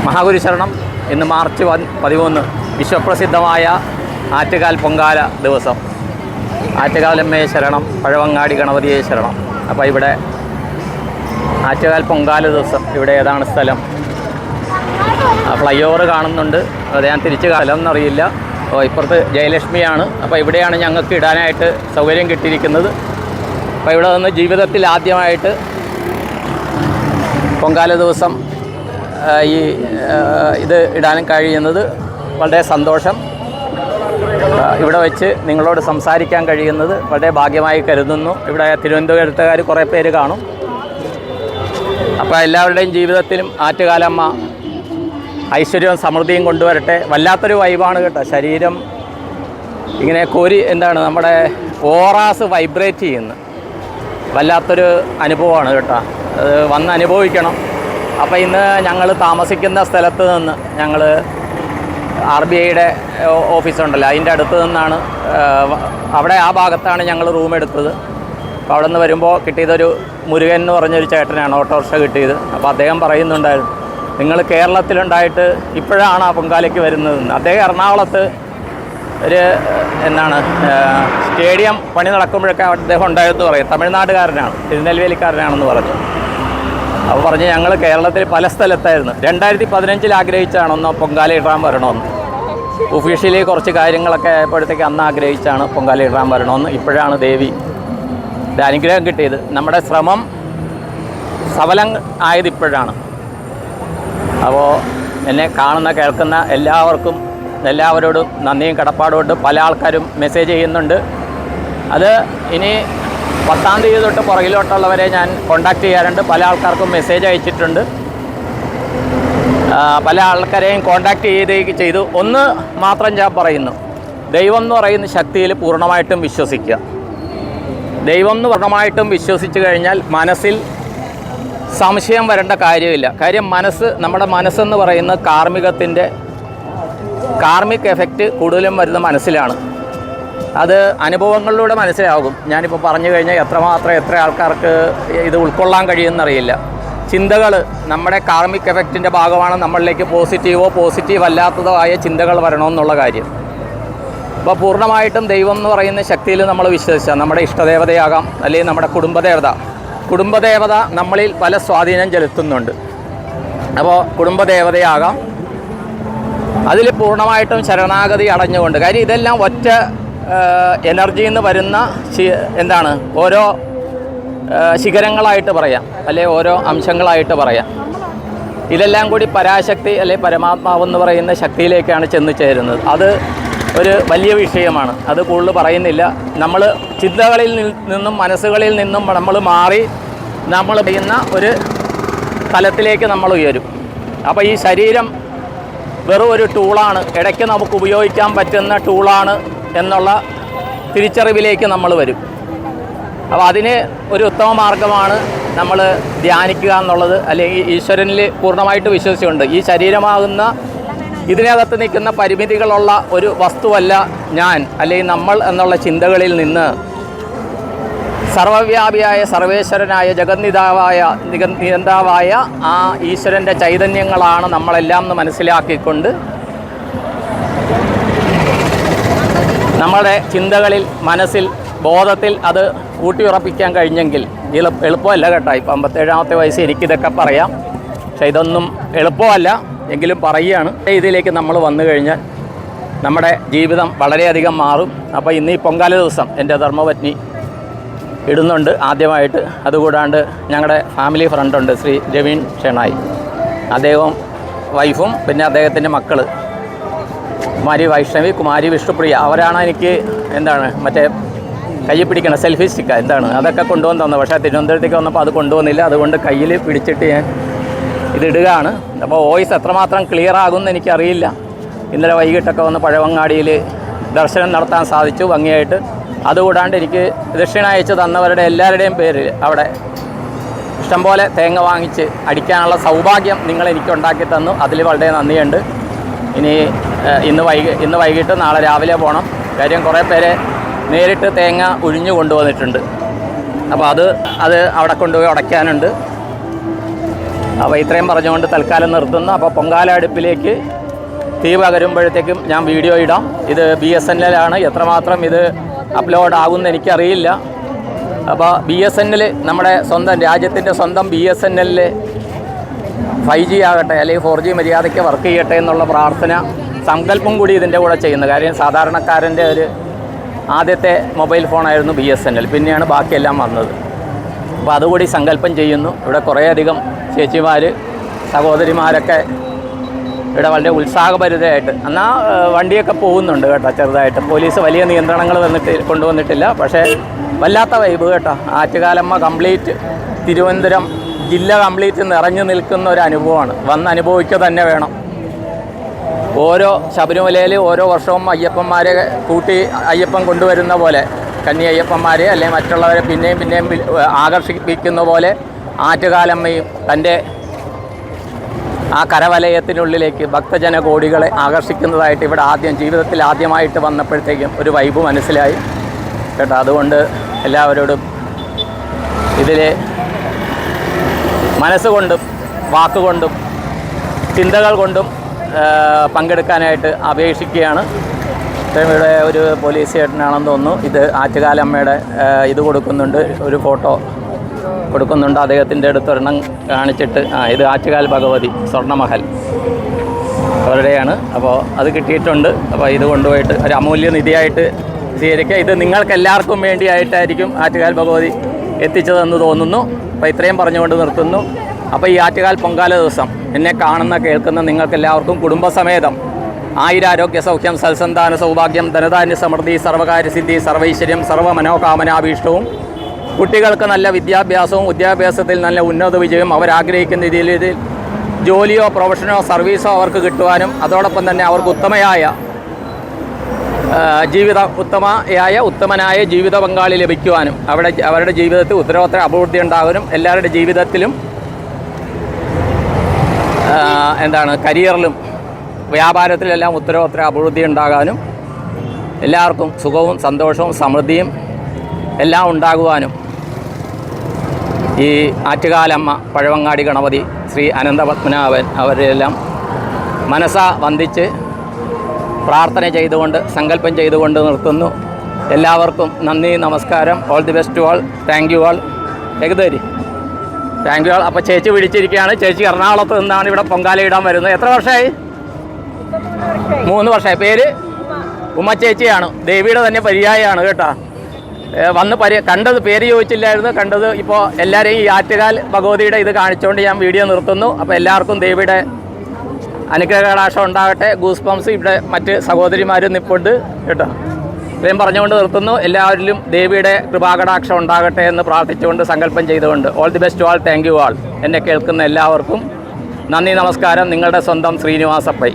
മഹാഗുരുശരണം ഇന്ന് മാർച്ച് 13 വിശ്വപ്രസിദ്ധമായ ആറ്റുകാൽ പൊങ്കാല ദിവസം. ആറ്റുകാലമ്മയെ ശരണം, പഴവങ്ങാടി ഗണപതിയെ ശരണം. അപ്പോൾ ഇവിടെ ആറ്റുകാൽ പൊങ്കാല ദിവസം ഇവിടെ ഏതാണ് സ്ഥലം? ഫ്ലൈ ഓവർ കാണുന്നുണ്ട്, അത് ഞാൻ തിരിച്ച് സ്ഥലം എന്നറിയില്ല. ഇപ്പുറത്ത് ജയലക്ഷ്മിയാണ്. അപ്പോൾ ഇവിടെയാണ് ഞങ്ങൾക്ക് ഇടാനായിട്ട് സൗകര്യം കിട്ടിയിരിക്കുന്നത്. അപ്പോൾ ഇവിടെ നിന്ന് ജീവിതത്തിൽ ആദ്യമായിട്ട് പൊങ്കാല ദിവസം ഇത് ഇടാൻ കഴിയുന്നത് വളരെ സന്തോഷം. ഇവിടെ വെച്ച് നിങ്ങളോട് സംസാരിക്കാൻ കഴിയുന്നത് വളരെ ഭാഗ്യമായി കരുതുന്നു. ഇവിടെ തിരുവനന്തപുരത്തുകാർ കുറേ പേര് കാണും. അപ്പോൾ എല്ലാവരുടെയും ജീവിതത്തിലും ആറ്റുകാലമ്മ ഐശ്വര്യവും സമൃദ്ധിയും കൊണ്ടുവരട്ടെ. വല്ലാത്തൊരു വൈബാണ് കേട്ടോ. ശരീരം ഇങ്ങനെ നമ്മുടെ ഓറാസ് വൈബ്രേറ്റ് ചെയ്യുന്നു. വല്ലാത്തൊരു അനുഭവമാണ് കേട്ടോ. അത് വന്ന് അനുഭവിക്കണം. അപ്പോൾ ഇന്ന് ഞങ്ങൾ താമസിക്കുന്ന സ്ഥലത്ത് നിന്ന് ഞങ്ങൾ RBIയുടെ ഓഫീസുണ്ടല്ലോ, അതിൻ്റെ അടുത്ത് നിന്നാണ്, അവിടെ ആ ഭാഗത്താണ് ഞങ്ങൾ റൂം എടുത്തത്. അപ്പോൾ അവിടെ നിന്ന് വരുമ്പോൾ കിട്ടിയതൊരു മുരുകൻ എന്ന് പറഞ്ഞൊരു ചേട്ടനാണ് ഓട്ടോറിക്ഷ കിട്ടിയത്. അപ്പോൾ അദ്ദേഹം പറയുന്നുണ്ടായിരുന്നു, നിങ്ങൾ കേരളത്തിലുണ്ടായിട്ട് ഇപ്പോഴാണ് ആ പൊങ്കാലയ്ക്ക് വരുന്നതെന്ന്. അദ്ദേഹം എറണാകുളത്ത് ഒരു സ്റ്റേഡിയം പണി നടക്കുമ്പോഴൊക്കെ അദ്ദേഹം ഉണ്ടായെന്ന് പറയും. തമിഴ്നാട്ടുകാരനാണ്, തിരുനെൽവേലിക്കാരനാണെന്ന് പറഞ്ഞു. അപ്പോൾ പറഞ്ഞ് ഞങ്ങൾ കേരളത്തിൽ പല സ്ഥലത്തായിരുന്നു. 2015 ആഗ്രഹിച്ചാണ് ഒന്ന് പൊങ്കാല ഇടാൻ വരണമെന്ന്. ഒഫീഷ്യലി കുറച്ച് കാര്യങ്ങളൊക്കെ ആയപ്പോഴത്തേക്ക് അന്ന് ആഗ്രഹിച്ചാണ് പൊങ്കാല ഇടാൻ വരണമെന്ന്. ഇപ്പോഴാണ് ദേവി ഇത് അനുഗ്രഹം കിട്ടിയത്. നമ്മുടെ ശ്രമം സഫലം ആയത് ഇപ്പോഴാണ്. അപ്പോൾ എന്നെ കാണുന്ന കേൾക്കുന്ന എല്ലാവരോടും നന്ദിയും കടപ്പാടുമുണ്ട്. പല ആൾക്കാരും മെസ്സേജ് ചെയ്യുന്നുണ്ട്. അത് ഇനി 10-ാം തീയതി തൊട്ട് പുറകിലോട്ടുള്ളവരെ ഞാൻ കോണ്ടാക്ട് ചെയ്യാറുണ്ട്. പല ആൾക്കാർക്കും മെസ്സേജ് അയച്ചിട്ടുണ്ട്. പല ആൾക്കാരെയും കോണ്ടാക്ട് ചെയ്തു. ഒന്ന് മാത്രം ഞാൻ പറയുന്നു, ദൈവം എന്ന് പറയുന്ന ശക്തിയിൽ പൂർണ്ണമായിട്ടും വിശ്വസിക്കുക. ദൈവം എന്ന് പൂർണ്ണമായിട്ടും വിശ്വസിച്ച് കഴിഞ്ഞാൽ മനസ്സിൽ സംശയം വരേണ്ട കാര്യമില്ല. കാര്യം നമ്മുടെ മനസ്സെന്ന് പറയുന്ന കാർമിക് എഫക്റ്റ് കൂടുതലും വരുന്ന മനസ്സിലാണ്. അത് അനുഭവങ്ങളിലൂടെ മനസ്സിലാകും. ഞാനിപ്പോൾ പറഞ്ഞു കഴിഞ്ഞാൽ എത്ര ആൾക്കാർക്ക് ഇത് ഉൾക്കൊള്ളാൻ കഴിയുമെന്നറിയില്ല. ചിന്തകൾ നമ്മുടെ കാർമിക് എഫക്റ്റിൻ്റെ ഭാഗമാണ്. നമ്മളിലേക്ക് പോസിറ്റീവ് അല്ലാത്തതോ ആയ ചിന്തകൾ വരണമെന്നുള്ള കാര്യം. അപ്പോൾ പൂർണ്ണമായിട്ടും ദൈവം എന്ന് പറയുന്ന ശക്തിയിൽ നമ്മൾ വിശ്വസിച്ചാൽ, നമ്മുടെ ഇഷ്ടദേവതയാകാം, അല്ലെങ്കിൽ നമ്മുടെ കുടുംബദേവത നമ്മളിൽ പല സ്വാധീനം ചെലുത്തുന്നുണ്ട്. അപ്പോൾ കുടുംബദേവതയാകാം, അതിൽ പൂർണ്ണമായിട്ടും ശരണാഗതി അടഞ്ഞുകൊണ്ട്. കാര്യം ഇതെല്ലാം ഒറ്റ എനർജിയിൽ നിന്ന് വരുന്ന ഓരോ ശിഖരങ്ങളായിട്ട് പറയാം, അല്ലെ ഓരോ അംശങ്ങളായിട്ട് പറയാം. ഇതെല്ലാം കൂടി പരാശക്തി അല്ലെ പരമാത്മാവെന്ന് പറയുന്ന ശക്തിയിലേക്കാണ് ചെന്ന് ചേരുന്നത്. അത് ഒരു വലിയ വിഷയമാണ്. അത് കൂടുതൽ പറയുന്നില്ല. നമ്മൾ ചിന്തകളിൽ നിന്നും മനസ്സുകളിൽ നിന്നും നമ്മൾ മാറി നമ്മൾ ചെയ്യുന്ന ഒരു തലത്തിലേക്ക് നമ്മൾ ഉയരും. അപ്പോൾ ഈ ശരീരം വെറും ഒരു ടൂളാണ്, ഇടയ്ക്ക് നമുക്ക് ഉപയോഗിക്കാൻ പറ്റുന്ന ടൂളാണ് എന്നുള്ള തിരിച്ചറിവിലേക്ക് നമ്മൾ വരും. അപ്പോൾ അതിന് ഒരു ഉത്തമ മാർഗമാണ് നമ്മൾ ധ്യാനിക്കുക എന്നുള്ളത്. അല്ലെങ്കിൽ ഈശ്വരനിൽ പൂർണ്ണമായിട്ട് വിശ്വസിച്ചുകൊണ്ട് ഈ ശരീരമാകുന്ന ഇതിനകത്ത് നിൽക്കുന്ന പരിമിതികളുള്ള ഒരു വസ്തുവല്ല ഞാൻ, അല്ലെങ്കിൽ നമ്മൾ എന്നുള്ള ചിന്തകളിൽ നിന്ന് സർവവ്യാപിയായ സർവേശ്വരനായ നിയന്താവായ ആ ഈശ്വരൻ്റെ ചൈതന്യങ്ങളാണ് നമ്മളെല്ലാം എന്ന് മനസ്സിലാക്കിക്കൊണ്ട് നമ്മുടെ ചിന്തകളിൽ, മനസ്സിൽ, ബോധത്തിൽ അത് ഊട്ടിയുറപ്പിക്കാൻ കഴിഞ്ഞെങ്കിൽ എളുപ്പമല്ല കേട്ടോ. ഇപ്പം 57-ാമത്തെ വയസ്സ് എനിക്കിതൊക്കെ പറയാം, പക്ഷേ ഇതൊന്നും എളുപ്പമല്ല, എങ്കിലും പറയുകയാണ്. ഇതിലേക്ക് നമ്മൾ വന്നു കഴിഞ്ഞാൽ നമ്മുടെ ജീവിതം വളരെയധികം മാറും. അപ്പോൾ ഇന്ന് ഈ പൊങ്കാല ദിവസം എൻ്റെ ധർമ്മപത്നി ഇടുന്നുണ്ട് ആദ്യമായിട്ട്. അതുകൂടാണ്ട് ഞങ്ങളുടെ ഫാമിലി ഫ്രണ്ടുണ്ട്, ശ്രീ രവീൺ ഷെണായി, അദ്ദേഹവും വൈഫും പിന്നെ അദ്ദേഹത്തിൻ്റെ മക്കൾ കുമാരി വൈഷ്ണവി, കുമാരി വിഷ്ണുപ്രിയ, അവരാണ് എനിക്ക് മറ്റേ കയ്യിൽ പിടിക്കണം സെൽഫി സ്റ്റിക്ക അതൊക്കെ കൊണ്ടുവന്ന് തന്നത്. പക്ഷേ തിരുവനന്തപുരത്തേക്ക് വന്നപ്പോൾ അത് കൊണ്ടുവന്നില്ല. അതുകൊണ്ട് കയ്യിൽ പിടിച്ചിട്ട് ഞാൻ ഇതിടുകയാണ്. അപ്പോൾ വോയിസ് എത്രമാത്രം ക്ലിയർ ആകുമെന്ന് എനിക്കറിയില്ല. ഇന്നലെ വൈകിട്ടൊക്കെ വന്ന് പഴവങ്ങാടിയിൽ ദർശനം നടത്താൻ സാധിച്ചു ഭംഗിയായിട്ട്. അതുകൂടാണ്ട് എനിക്ക് ദക്ഷിണ അയച്ച് തന്നവരുടെ എല്ലാവരുടെയും പേരിൽ അവിടെ ഇഷ്ടംപോലെ തേങ്ങ വാങ്ങിച്ച് അടിക്കാനുള്ള സൗഭാഗ്യം നിങ്ങൾ എനിക്ക് ഉണ്ടാക്കി തന്നു. അതിൽ വളരെ നന്ദിയുണ്ട്. ഇന്ന് വൈകിട്ട് നാളെ രാവിലെ പോകണം. കാര്യം കുറേ പേരെ നേരിട്ട് തേങ്ങ ഉഴിഞ്ഞു കൊണ്ടുവന്നിട്ടുണ്ട്. അപ്പോൾ അത് അവിടെ കൊണ്ടുപോയി ഉടയ്ക്കാനുണ്ട്. അപ്പോൾ ഇത്രയും പറഞ്ഞുകൊണ്ട് തൽക്കാലം നിർത്തുന്നു. അപ്പോൾ പൊങ്കാല അടുപ്പിലേക്ക് തീ പകരുമ്പോഴത്തേക്കും ഞാൻ വീഡിയോ ഇടാം. ഇത് BSNL ആണ്. എത്രമാത്രം ഇത് അപ്ലോഡ് ആകുമെന്ന് എനിക്കറിയില്ല. അപ്പോൾ BSNL നമ്മുടെ സ്വന്തം രാജ്യത്തിൻ്റെ സ്വന്തം BSNL 5G ആകട്ടെ അല്ലെങ്കിൽ 4G മര്യാദയ്ക്ക് വർക്ക് ചെയ്യട്ടെ എന്നുള്ള പ്രാർത്ഥന സങ്കല്പം കൂടി ഇതിൻ്റെ കൂടെ ചെയ്യുന്നു. കാര്യം സാധാരണക്കാരൻ്റെ ഒരു ആദ്യത്തെ മൊബൈൽ ഫോണായിരുന്നു BSNL, പിന്നെയാണ് ബാക്കിയെല്ലാം വന്നത്. അപ്പോൾ അതുകൂടി സങ്കല്പം ചെയ്യുന്നു. ഇവിടെ കുറേയധികം ചേച്ചിമാർ സഹോദരിമാരൊക്കെ ഇവിടെ വളരെ ഉത്സാഹഭരിതമായിട്ട് എന്നാൽ വണ്ടിയൊക്കെ പോകുന്നുണ്ട് കേട്ടോ. ചെറുതായിട്ട് പോലീസ് വലിയ നിയന്ത്രണങ്ങൾ കൊണ്ടുവന്നിട്ടില്ല. പക്ഷേ വല്ലാത്ത വൈബ് കേട്ടോ. ആറ്റുകാലമ്മ കംപ്ലീറ്റ് തിരുവനന്തപുരം ജില്ല കംപ്ലീറ്റ് നിറഞ്ഞു നിൽക്കുന്ന ഒരു അനുഭവമാണ്. വന്ന് അനുഭവിക്കുക തന്നെ വേണം. ഓരോ ശബരിമലയിൽ ഓരോ വർഷവും അയ്യപ്പന്മാരെ കൂട്ടി അയ്യപ്പൻ കൊണ്ടുവരുന്ന പോലെ കന്നി അയ്യപ്പന്മാരെ അല്ലെങ്കിൽ മറ്റുള്ളവരെ പിന്നെയും ആകർഷിപ്പിക്കുന്ന പോലെ ആറ്റുകാലമ്മയും തൻ്റെ ആ കരവലയത്തിനുള്ളിലേക്ക് ഭക്തജന കോടികളെ ആകർഷിക്കുന്നതായിട്ട് ഇവിടെ ജീവിതത്തിൽ ആദ്യമായിട്ട് വന്നപ്പോഴത്തേക്കും ഒരു വൈബ് മനസ്സിലായി കേട്ടോ. അതുകൊണ്ട് എല്ലാവരോടും ഇതിൽ മനസ്സുകൊണ്ടും വാക്കുകൊണ്ടും ചിന്തകൾ കൊണ്ടും പങ്കെടുക്കാനായിട്ട് അപേക്ഷിക്കുകയാണ്. ഇവിടെ ഒരു പോലീസ് ചേട്ടനാണെന്ന് തോന്നുന്നു. ഇത് ആറ്റുകാലമ്മയുടെ ഇത് കൊടുക്കുന്നുണ്ട്, ഒരു ഫോട്ടോ കൊടുക്കുന്നുണ്ട്. അദ്ദേഹത്തിൻ്റെ അടുത്തൊരെണ്ണം കാണിച്ചിട്ട് ഇത് ആറ്റുകാൽ ഭഗവതി സ്വർണ്ണമഹൽ അവരുടെയാണ്. അപ്പോൾ അത് കിട്ടിയിട്ടുണ്ട്. അപ്പോൾ ഇത് കൊണ്ടുപോയിട്ട് ഒരു അമൂല്യ നിധിയായിട്ട് സ്വീകരിക്കുക. ഇത് നിങ്ങൾക്കെല്ലാവർക്കും വേണ്ടിയായിട്ടായിരിക്കും ആറ്റുകാൽ ഭഗവതി എത്തിച്ചതെന്ന് തോന്നുന്നു. അപ്പോൾ ഇത്രയും പറഞ്ഞുകൊണ്ട് നിർത്തുന്നു. അപ്പോൾ ഈ ആറ്റുകാൽ പൊങ്കാല ദിവസം എന്നെ കാണുന്ന കേൾക്കുന്ന നിങ്ങൾക്കെല്ലാവർക്കും കുടുംബസമേതം ആയുരാരോഗ്യ സൗഖ്യം സൽസന്താന സൗഭാഗ്യം ധനധാന്യ സമൃദ്ധി സർവകാര്യസിദ്ധി സർവൈശ്വര്യം സർവ്വമനോകാമനാഭീഷ്ടവും കുട്ടികൾക്ക് നല്ല വിദ്യാഭ്യാസവും വിദ്യാഭ്യാസത്തിൽ നല്ല ഉന്നത വിജയവും അവരാഗ്രഹിക്കുന്ന രീതിയിൽ ജോലിയോ പ്രൊഫഷനോ സർവീസോ അവർക്ക് കിട്ടുവാനും അതോടൊപ്പം തന്നെ അവർക്ക് ഉത്തമനായ ജീവിത പങ്കാളി ലഭിക്കുവാനും അവരുടെ ജീവിതത്തിൽ ഉത്തരവാദിത്ത അഭിവൃദ്ധി ഉണ്ടാകാനും എല്ലാവരുടെ ജീവിതത്തിലും കരിയറിലും വ്യാപാരത്തിലെല്ലാം ഉത്തരവാദിത്ത അഭിവൃദ്ധി ഉണ്ടാകാനും എല്ലാവർക്കും സുഖവും സന്തോഷവും സമൃദ്ധിയും എല്ലാം ഉണ്ടാകുവാനും ഈ ആറ്റുകാലമ്മ പഴവങ്ങാടി ഗണപതി ശ്രീ അനന്തപത്മനാഭൻ അവരെല്ലാം മനസ്സാ വന്ദിച്ച് പ്രാർത്ഥന ചെയ്തുകൊണ്ട് സങ്കല്പം ചെയ്തുകൊണ്ട് നിർത്തുന്നു. എല്ലാവർക്കും നന്ദി, നമസ്കാരം. All the best to all. Thank you all. ഏകദേശം താങ്ക് യു ആൾ. അപ്പോൾ ചേച്ചി വിളിച്ചിരിക്കുകയാണ്. ചേച്ചി എറണാകുളത്ത് നിന്നാണ് ഇവിടെ പൊങ്കാല ഇടാൻ വരുന്നത്. എത്ര വർഷമായി? 3 വർഷമായി. പേര് ഉമ്മ ചേച്ചിയാണ്. ദേവിയുടെ തന്നെ പര്യായമാണ് കേട്ടോ. വന്ന് കണ്ടത് പേര് ചോദിച്ചില്ലായിരുന്നു. കണ്ടത് ഇപ്പോൾ എല്ലാവരെയും ഈ ആറ്റുകാൽ ഭഗവതിയുടെ ഇത് കാണിച്ചുകൊണ്ട് ഞാൻ വീഡിയോ നിർത്തുന്നു. അപ്പോൾ എല്ലാവർക്കും ദേവിയുടെ അനുഗ്രഹകടാക്ഷം ഉണ്ടാകട്ടെ. ഗൂസ് പംസ് ഇവിടെ മറ്റ് സഹോദരിമാരും നിൽപ്പുണ്ട് കേട്ടോ. ഇത്രയും പറഞ്ഞുകൊണ്ട് നിർത്തുന്നു. എല്ലാവരിലും ദേവിയുടെ കൃപാകടാക്ഷം ഉണ്ടാകട്ടെ എന്ന് പ്രാർത്ഥിച്ചുകൊണ്ട് സങ്കല്പം ചെയ്തുകൊണ്ട് all the best all. Thank you ആൾ. എന്നെ കേൾക്കുന്ന എല്ലാവർക്കും നന്ദി, നമസ്കാരം. നിങ്ങളുടെ സ്വന്തം ശ്രീനിവാസപ്പൈ.